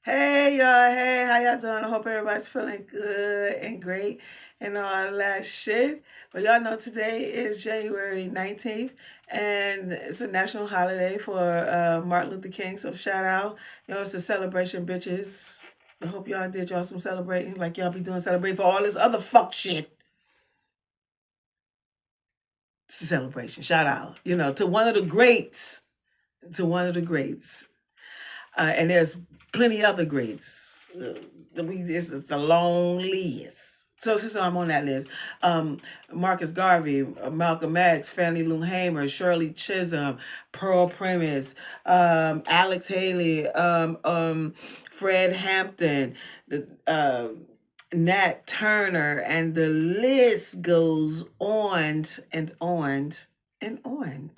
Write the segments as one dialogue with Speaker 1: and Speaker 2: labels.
Speaker 1: Hey y'all, hey, how y'all doing? I hope everybody's feeling good and great and all that shit. But y'all know today is January 19th and it's a national holiday for Martin Luther King. So shout out. It's a celebration, bitches. I hope y'all did y'all some celebrating like y'all be doing celebrating for all this other fuck shit. It's a celebration. Shout out, to one of the greats. To one of the greats. And there's plenty other greats. This is the long list. So I'm on that list. Marcus Garvey, Malcolm X, Fannie Lou Hamer, Shirley Chisholm, Pearl Primus, Alex Haley, Fred Hampton, uh, Nat Turner, and the list goes on and on and on.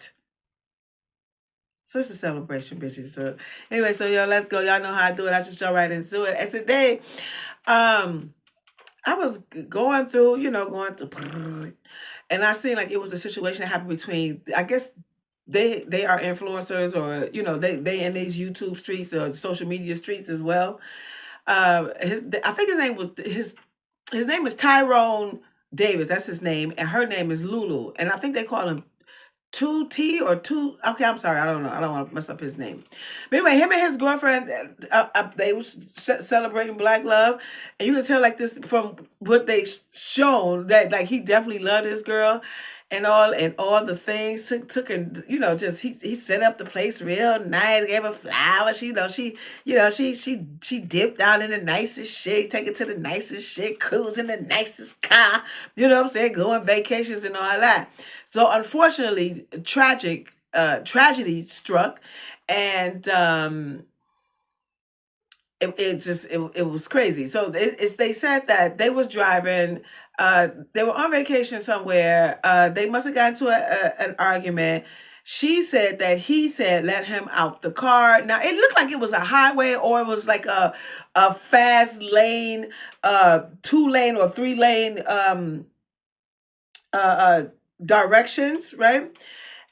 Speaker 1: So it's a celebration, bitches. So anyway, so y'all, let's go. Y'all know how I do it. I just jump right into it. And today, um, I was going through, and I seen like it was a situation that happened between, I guess they are influencers, or they in these YouTube streets or social media streets as well. I think his name is Tyrone Davis. That's his name, and her name is LuLu, and I think they call him 2T or two. Okay, I'm sorry. I don't know. I don't want to mess up his name. But anyway, him and his girlfriend, they was celebrating Black love, and you can tell like this from what they shown that like he definitely loved this girl, and all the things took and just he set up the place real nice, gave her flowers. She dipped out in the nicest shit, take it to the nicest shit, cruising the nicest car. You know what I'm saying? Going vacations and all that. So unfortunately, tragedy struck, and it was crazy. So they said that they was driving. They were on vacation somewhere. They must have gotten into an argument. She said that he said let him out the car. Now it looked like it was a highway, or it was like a fast lane, 2 lane or 3 lane uh, uh, directions, right?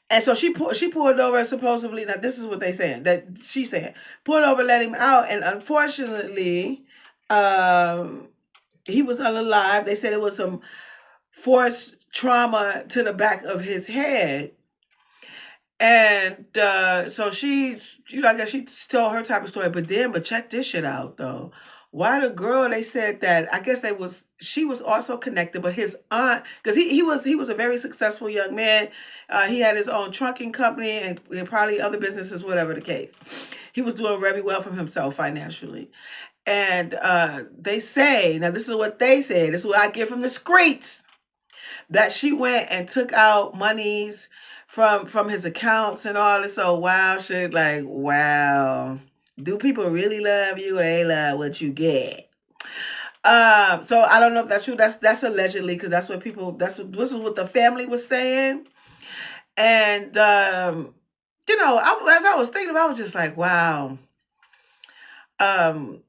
Speaker 1: And so she pulled over, and supposedly, now this is what they saying, that she's saying, pulled over, let him out, and unfortunately, um, he was unalive. They said it was some forced trauma to the back of his head. And so I guess she told her type of story, but check this shit out though. Why the girl? They said that I guess she was also connected, but his aunt, because he was a very successful young man. He had his own trucking company and probably other businesses, whatever the case. He was doing very well for himself financially, and they say, now this is what they say. This is what I get from the streets, that she went and took out monies from his accounts and all this so wild shit. Like, wow, do people really love you, or they love what you get? So I don't know if that's true. That's allegedly, because that's what people. This is what the family was saying. And as I was thinking, I was just like, wow. Um,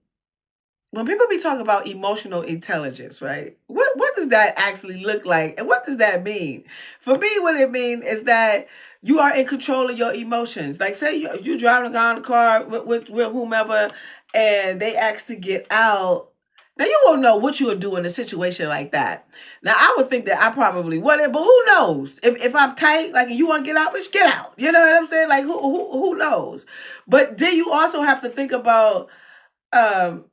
Speaker 1: when people be talking about emotional intelligence, right? What does that actually look like, and what does that mean? For me, what it means is that you are in control of your emotions. Like, say you driving around the car with whomever, and they ask to get out. Now you won't know what you would do in a situation like that. Now I would think that I probably wouldn't, but who knows? If I'm tight, like you want to get out, bitch, get out. You know what I'm saying? Like who knows? But then you also have to think about um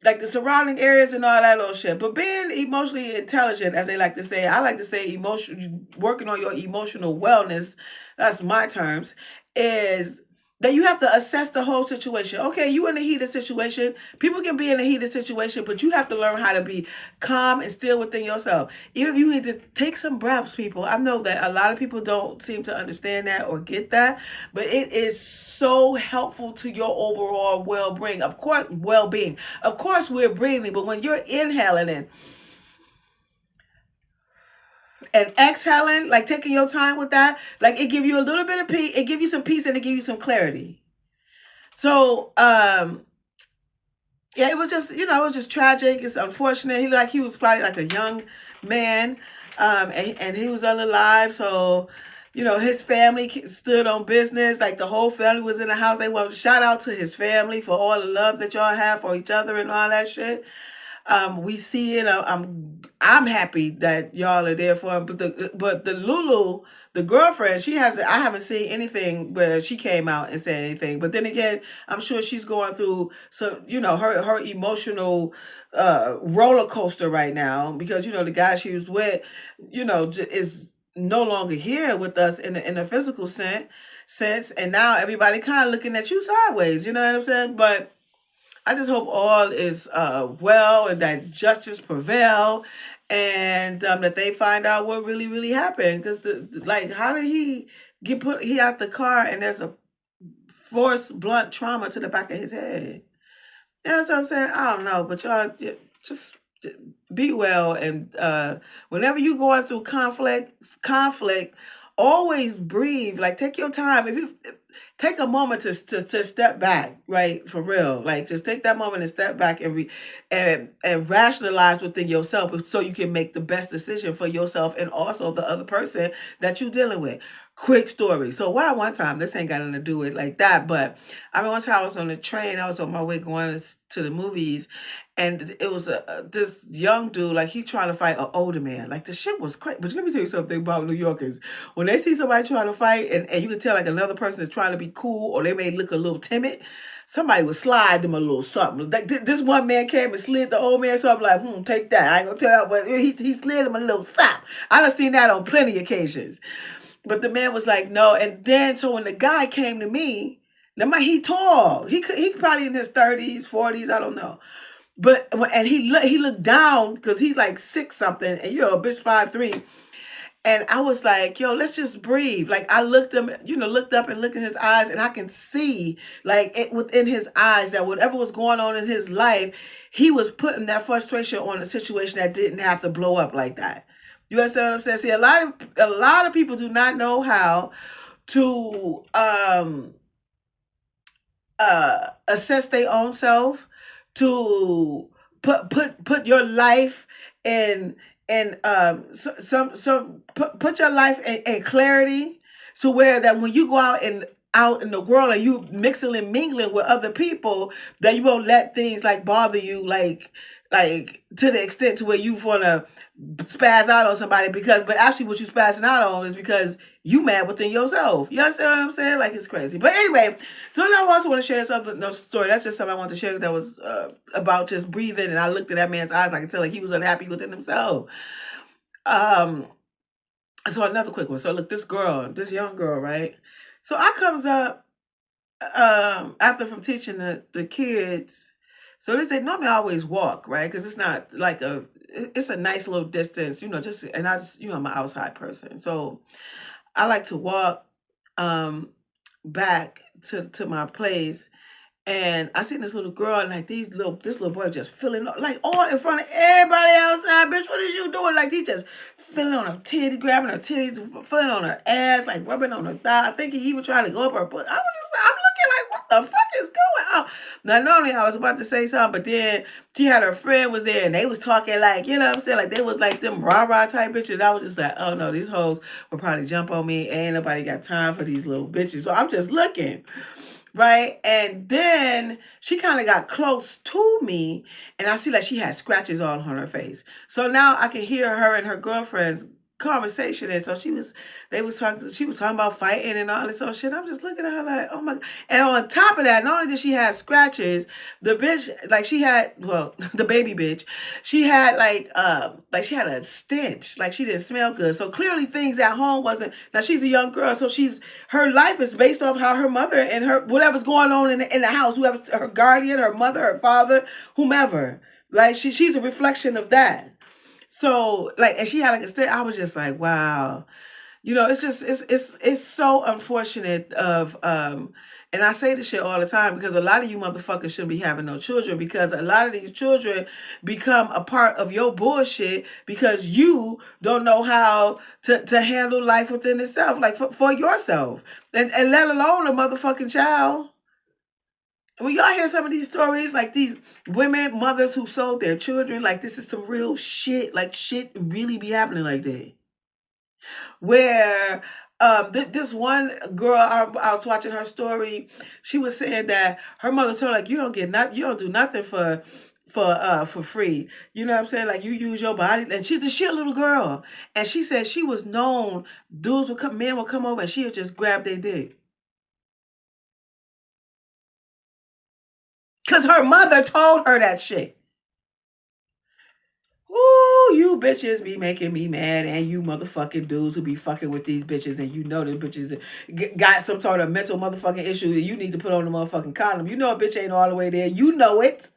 Speaker 1: like the surrounding areas and all that little shit. But being emotionally intelligent, as they like to say, I like to say working on your emotional wellness, that's my terms, is that you have to assess the whole situation. Okay, you in a heated situation. People can be in a heated situation, but you have to learn how to be calm and still within yourself. Even if you need to take some breaths, people. I know that a lot of people don't seem to understand that or get that, but it is so helpful to your overall well-being. Of course, we're breathing, but when you're inhaling and exhaling, like taking your time with that, like it give you a little bit of peace, it give you some peace, and it give you some clarity. So, yeah, it was just tragic. It's unfortunate. He was probably like a young man, and he was unalive. So you know, his family stood on business. Like the whole family was in the house. They want to shout out to his family for all the love that y'all have for each other and all that shit. We see it. I'm happy that y'all are there for him. But the LuLu, the girlfriend, she has. I haven't seen anything where she came out and said anything. But then again, I'm sure she's going through some, you know, her emotional roller coaster right now, because you know the guy she was with, you know, is no longer here with us in a physical sense, and now everybody kind of looking at you sideways. You know what I'm saying? But I just hope all is well, and that justice prevail, and that they find out what really happened. Because like, how did he get put? He out the car, and there's a forced blunt trauma to the back of his head. You know what I'm saying? I don't know, but y'all just be well, and whenever you going through conflict, always breathe. Like, take your time. If you take a moment to step back, right? For real, like, just take that moment and step back and rationalize within yourself, so you can make the best decision for yourself and also the other person that you're dealing with. Quick story. So why one time, this ain't got nothing to do with like that, but I mean, one time I was on the train. I was on my way going to the movies, and it was this young dude, like, he trying to fight an older man. Like, the shit was crazy. But let me tell you something about New Yorkers. When they see somebody trying to fight, and you can tell like another person is trying to be cool, or they may look a little timid, somebody would slide them a little something. Like this one man came and slid the old man something, like, take that. I ain't gonna tell you, but he slid him a little slap. I done seen that on plenty of occasions. But the man was like, no. And then, so when the guy came to me, now he tall. He probably in his 30s, 40s, I don't know. But and he looked down, because he's like 6 something, and you're a bitch 5'3". And I was like, yo, let's just breathe. Like, I looked up and looked in his eyes, and I can see, like, it within his eyes, that whatever was going on in his life, he was putting that frustration on a situation that didn't have to blow up like that. You understand what I'm saying? See, a lot of people do not know how to assess their own self, to put your life in put your life in clarity, so where that when you go out in the world, and you mixing and mingling with other people, that you won't let things like bother you, like to the extent to where you want to spaz out on somebody, but actually what you spazzing out on is because you mad within yourself. You understand what I'm saying? Like, it's crazy. But anyway, so now I also want to share this other story. That's just something I want to share, that was about just breathing, and I looked at that man's eyes, and I could tell like he was unhappy within himself. So another quick one. So look, this young girl, right? So I comes up after from teaching the kids. So they normally I always walk, right? Because it's not like it's a nice little distance, you know, and I just, you know, I'm an outside person. So I like to walk back to my place. And I seen this little girl, and like this little boy just feeling like all in front of everybody outside. Bitch, what is you doing? Like, he just feeling on her titty, grabbing her titties, feeling on her ass, like rubbing on her thigh. I think he even trying to go up her butt. I'm looking like, what the fuck is going on? Now, normally I was about to say something, but then she had her friend was there, and they was talking like, you know what I'm saying? Like, they was like them rah-rah type bitches. I was just like, oh no, these hoes will probably jump on me. Ain't nobody got time for these little bitches. So I'm just looking. Right. And then she kind of got close to me, and I see like she had scratches all on her face. So now I can hear her and her girlfriend's conversation. And so she was talking about fighting and all this other shit. I'm just looking at her like, oh my God. And on top of that, not only did she have scratches, the bitch, like, she had, well, the baby bitch, she had like she had a stench, like she didn't smell good. So clearly things at home wasn't, now she's a young girl, so her life is based off how her mother and her, whatever's going on in the house, whoever's her guardian, her mother, her father, whomever, right? She's a reflection of that. So like, and she had like a state. I was just like, wow, you know, it's just it's so unfortunate of and I say this shit all the time, because a lot of you motherfuckers shouldn't be having no children, because a lot of these children become a part of your bullshit because you don't know how to handle life within itself, like for yourself, and let alone a motherfucking child. When y'all hear some of these stories, like these women, mothers who sold their children, like, this is some real shit. Like, shit really be happening like that. Where This one girl, I was watching her story. She was saying that her mother told her, like, you don't get you don't do nothing for free. You know what I'm saying? Like, you use your body. And she a little girl, and she said she was known. Dudes would come, men would come over, and she would just grab their dick because her mother told her that shit. Ooh, you bitches be making me mad, and you motherfucking dudes who be fucking with these bitches, and you know them bitches got some sort of mental motherfucking issue that you need to put on the motherfucking condom. You know a bitch ain't all the way there. You know it.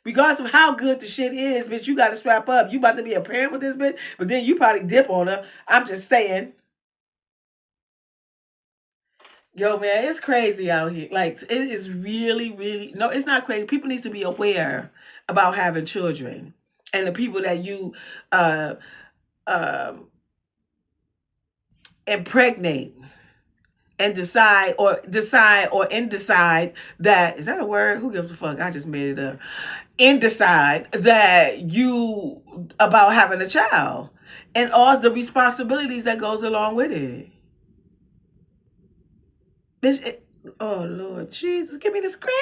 Speaker 1: Regardless of how good the shit is, bitch, you got to strap up. You about to be a parent with this bitch, but then you probably dip on her. I'm just saying. Yo, man, it's crazy out here. Like, it is really, really, no, it's not crazy. People need to be aware about having children, and the people that you uh um impregnate and decide or indecide that, is that a word? Who gives a fuck? I just made it up. Indecide that you about having a child and all the responsibilities that goes along with it. Bitch, oh Lord Jesus, give me the scream.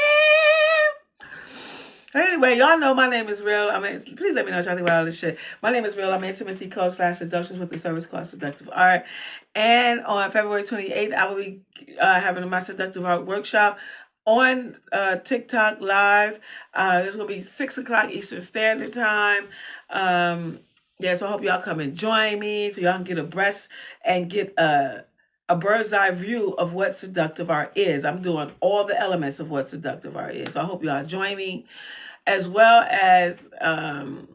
Speaker 1: Anyway, y'all know my name is Rill. Please let me know what y'all think about all this shit. My name is Rill. I'm an intimacy coach / seductions with the service called Seductive ArT. And on February 28th, I will be having my Seductive ArT workshop on TikTok live. It's going to be 6 o'clock Eastern Standard Time. Yeah, so I hope y'all come and join me so y'all can get abreast and get a bird's eye view of what Seductive ArT is. I'm doing all the elements of what Seductive ArT is. So I hope y'all join me. As well as I'm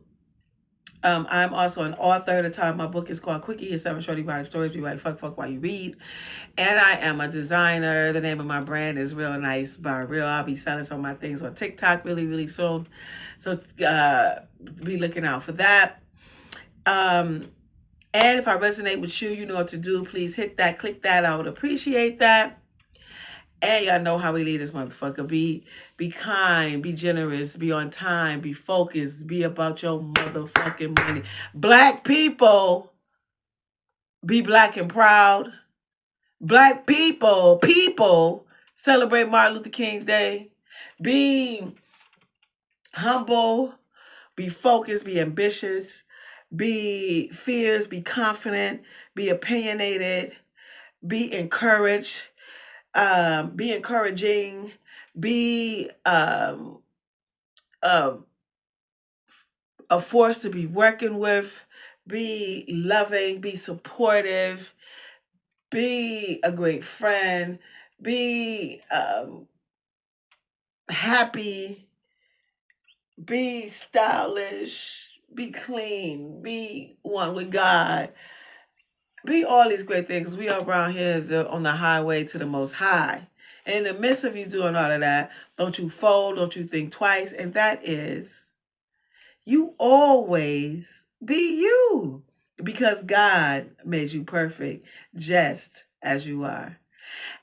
Speaker 1: also an author. The title of my book is called Quickie, It's 7 Shorty Body Stories. Be like, fuck while you read. And I am a designer. The name of my brand is Real Nice by Rill. I'll be selling some of my things on TikTok really, really soon. So be looking out for that. And if I resonate with you, you know what to do. Please hit that, click that. I would appreciate that. And y'all know how we lead this motherfucker. Be kind, be generous, be on time, be focused, be about your motherfucking money. Black people, be black and proud. Black people, celebrate Martin Luther King's Day. Be humble, be focused, be ambitious, be fierce, be confident, be opinionated, be encouraged. Be encouraging, be a force to be working with, be loving, be supportive, be a great friend, be happy, be stylish, be clean, be one with God. Be all these great things. We are around here is on the highway to the most high. And in the midst of you doing all of that, don't you fold, don't you think twice. And that is, you always be you. Because God made you perfect just as you are.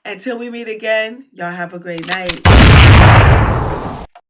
Speaker 1: Until we meet again, y'all have a great night.